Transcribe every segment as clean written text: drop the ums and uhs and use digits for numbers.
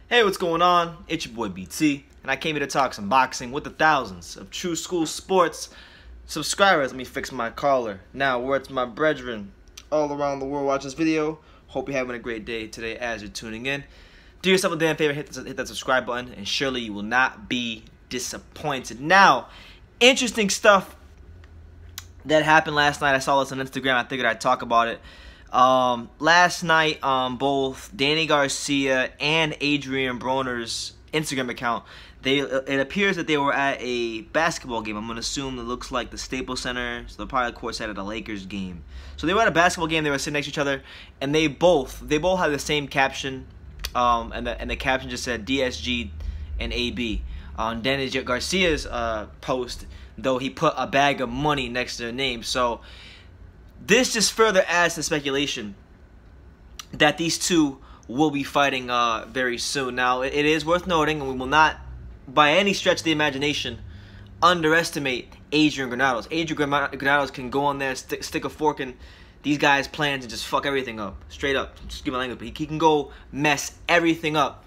Hey, what's going on? It's your boy BT, and I came here to talk some boxing with the thousands of True School Sports subscribers. Let me fix my collar. Now, word to my brethren all around the world watching this video. Hope you're having a great day today as you're tuning in. Do yourself a damn favor, hit that subscribe button, and surely you will not be disappointed. Now, interesting stuff that happened last night. I saw this on Instagram. I figured I'd talk about it. Last night, both Danny Garcia and Adrien Broner's Instagram account, it appears that they were at a basketball game. I'm going to assume it looks like the Staples Center, so they're probably courtside at a Lakers game. So they were at a basketball game, they were sitting next to each other, and they both had the same caption, and the caption just said DSG and AB. On Danny Garcia's post, though, he put a bag of money next to their name. So this just further adds to speculation that these two will be fighting very soon. Now, it is worth noting, and we will not, by any stretch of the imagination, underestimate Adrien Granados. Adrien Granados can go on there, stick a fork in these guys' plans and just fuck everything up. Straight up. Just give my language. But he can go mess everything up.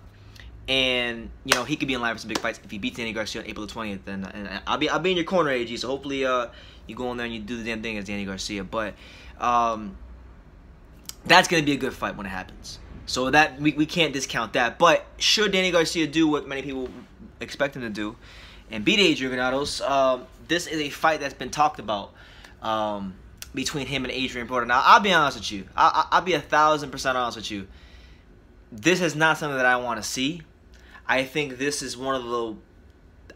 And, you know, he could be in line for some big fights if he beats Danny Garcia on April the 20th. And I'll be in your corner, AG. So hopefully you go in there and you do the damn thing as Danny Garcia. But that's going to be a good fight when it happens. So that we can't discount that. But should Danny Garcia do what many people expect him to do and beat Adrien Granados, this is a fight that's been talked about between him and Adrien Broner. Now, I'll be honest with you. I'll be 1,000% honest with you. This is not something that I want to see. I think this is one of the,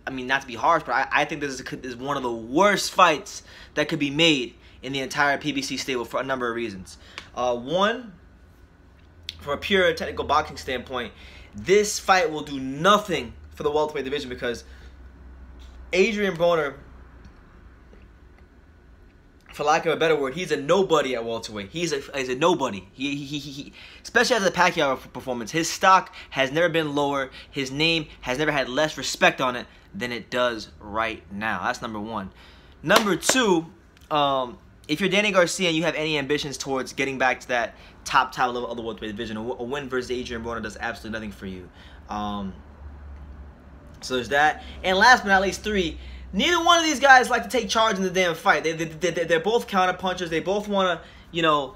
I mean, not to be harsh, but I think this is one of the worst fights that could be made in the entire PBC stable for a number of reasons. One, from a pure technical boxing standpoint, this fight will do nothing for the welterweight division because Adrien Broner, for lack of a better word, he's a nobody at welterweight. He's a nobody. He especially as a Pacquiao performance, his stock has never been lower. His name has never had less respect on it than it does right now. That's number one. Number two, if you're Danny Garcia and you have any ambitions towards getting back to that top level of the welterweight division, a win versus Adrien Broner does absolutely nothing for you. So there's that. And last but not least, three, neither one of these guys like to take charge in the damn fight. They're both counter punchers. They both want to, you know,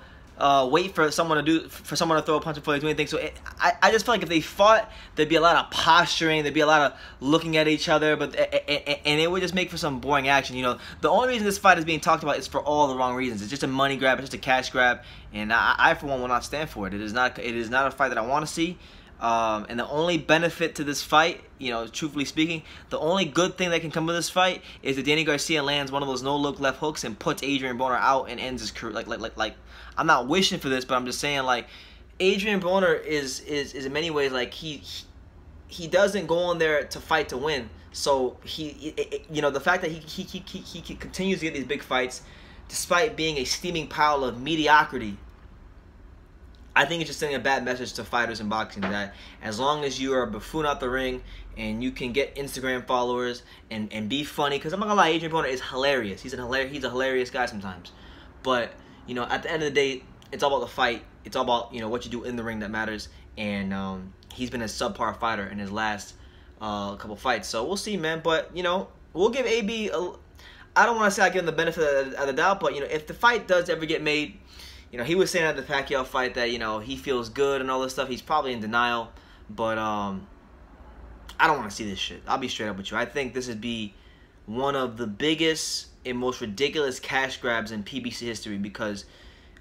wait for someone to throw a punch before they do anything. So I just feel like if they fought, there'd be a lot of posturing. There'd be a lot of looking at each other, and it would just make for some boring action. You know, the only reason this fight is being talked about is for all the wrong reasons. It's just a money grab. It's just a cash grab, and I for one will not stand for it. It is not a fight that I want to see. And the only benefit to this fight, you know, truthfully speaking, the only good thing that can come of this fight is that Danny Garcia lands one of those no-look left hooks and puts Adrien Broner out and ends his career. Like, I'm not wishing for this, but I'm just saying, like, Adrien Broner is in many ways, like, he doesn't go on there to fight to win. So you know, the fact that he continues to get these big fights despite being a steaming pile of mediocrity, I think it's just sending a bad message to fighters in boxing that as long as you are a buffoon out the ring and you can get Instagram followers and be funny, because I'm not gonna lie, Adrien Broner is hilarious. He's a hilarious guy sometimes. But, you know, at the end of the day, it's all about the fight. It's all about, you know, what you do in the ring that matters. And he's been a subpar fighter in his last couple fights. So we'll see, man. But, you know, we'll give AB I don't want to say I give him the benefit of the doubt, but, you know, if the fight does ever get made, you know, he was saying at the Pacquiao fight that, you know, he feels good and all this stuff. He's probably in denial. But I don't want to see this shit. I'll be straight up with you. I think this would be one of the biggest and most ridiculous cash grabs in PBC history because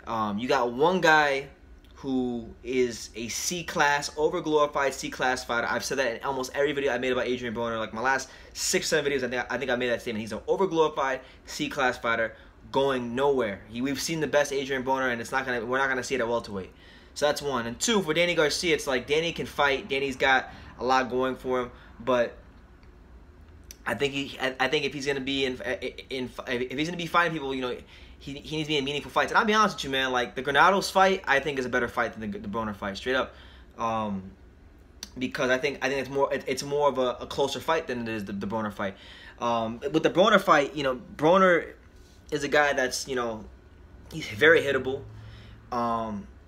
you got one guy who is a C-class, overglorified C-class fighter. I've said that in almost every video I made about Adrien Broner. Like my last 6-7 videos, I think I made that statement. He's an overglorified C-class fighter going nowhere. We've seen the best Adrien Broner, and we're not gonna see it at welterweight. So that's one. And two, for Danny Garcia, it's like Danny can fight. Danny's got a lot going for him, but I think if he's gonna be if he's gonna be fighting people, you know, he needs to be in meaningful fights. And I'll be honest with you, man. Like the Granados fight, I think is a better fight than the Broner fight, straight up. Because I think it's more of a closer fight than it is the Broner fight. With the Broner fight, you know, Broner is a guy that's, you know, he's very hittable.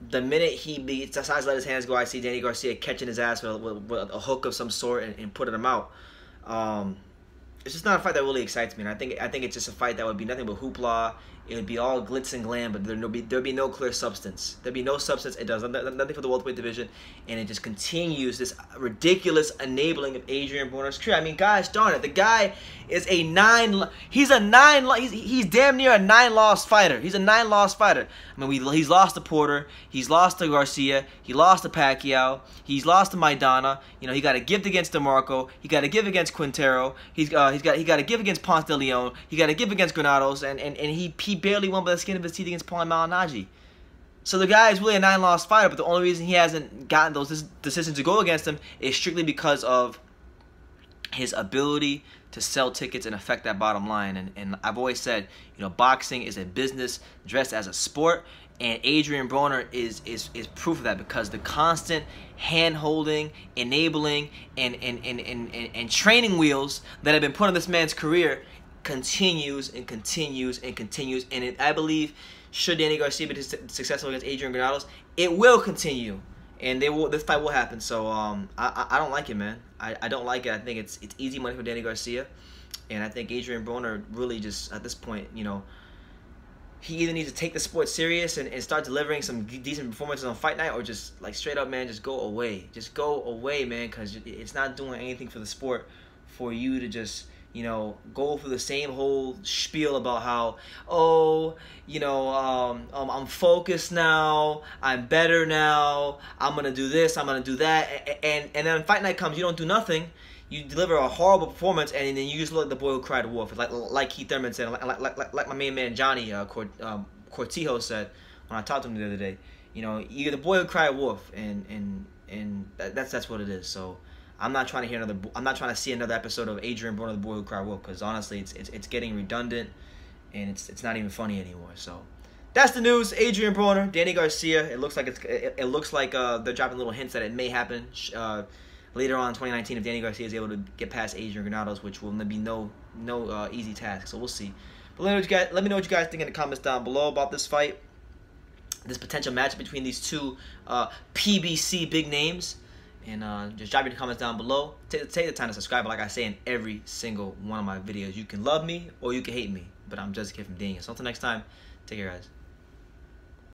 the minute he decides to let his hands go, I see Danny Garcia catching his ass with a hook of some sort and putting him out. It's just not a fight that really excites me. And I think it's just a fight that would be nothing but hoopla. It would be all glitz and glam, but there'd be no clear substance. There'd be no substance. It does nothing for the welterweight division, and it just continues this ridiculous enabling of Adrien Broner's career. I mean, gosh darn it, the guy is he's damn near a 9-loss fighter. He's a 9-loss fighter. I mean, he's lost to Porter, he's lost to Garcia, he lost to Pacquiao, he's lost to Maidana. You know, he got a gift against DeMarco, he got a gift against Quintero, he got a gift against Ponce de Leon, he got a gift against Granados, and he barely won by the skin of his teeth against Paulie Malignaggi. So the guy is really a 9-loss fighter, but the only reason he hasn't gotten those decisions to go against him is strictly because of his ability to sell tickets and affect that bottom line. And I've always said, you know, boxing is a business dressed as a sport, and Adrien Broner is proof of that, because the constant hand-holding, enabling, and training wheels that have been put on this man's career continues and continues and continues. And I believe, should Danny Garcia be successful against Adrien Granados, it will continue, and this fight will happen. So I don't like it, man. I don't like it. I think it's easy money for Danny Garcia, and I think Adrien Broner really just, at this point, you know, he either needs to take the sport serious and start delivering some decent performances on fight night, or just, like, straight up, man, just go away. Just go away, man, because it's not doing anything for the sport for you to just, you know, go through the same whole spiel about how, oh, you know, I'm focused now, I'm better now, I'm going to do this, I'm going to do that, and then when fight night comes, you don't do nothing, you deliver a horrible performance, and then you just look like the boy who cried wolf, like Keith Thurman said, like my main man Johnny Cortijo said when I talked to him the other day. You know, you're the boy who cried wolf, and that's what it is. So I'm not trying to see another episode of Adrien Broner, the boy who cried wolf, because honestly, it's getting redundant, and it's not even funny anymore. So that's the news. Adrien Broner, Danny Garcia. It looks like they're dropping little hints that it may happen later on in 2019 if Danny Garcia is able to get past Adrien Granados, which will be no easy task. So we'll see. But let me know what you guys think in the comments down below about this fight, this potential match between these two PBC big names. And just drop your comments down below. Take the time to subscribe. Like I say in every single one of my videos, you can love me or you can hate me, but I'm just a kid from Daniel. So until next time, take care, guys.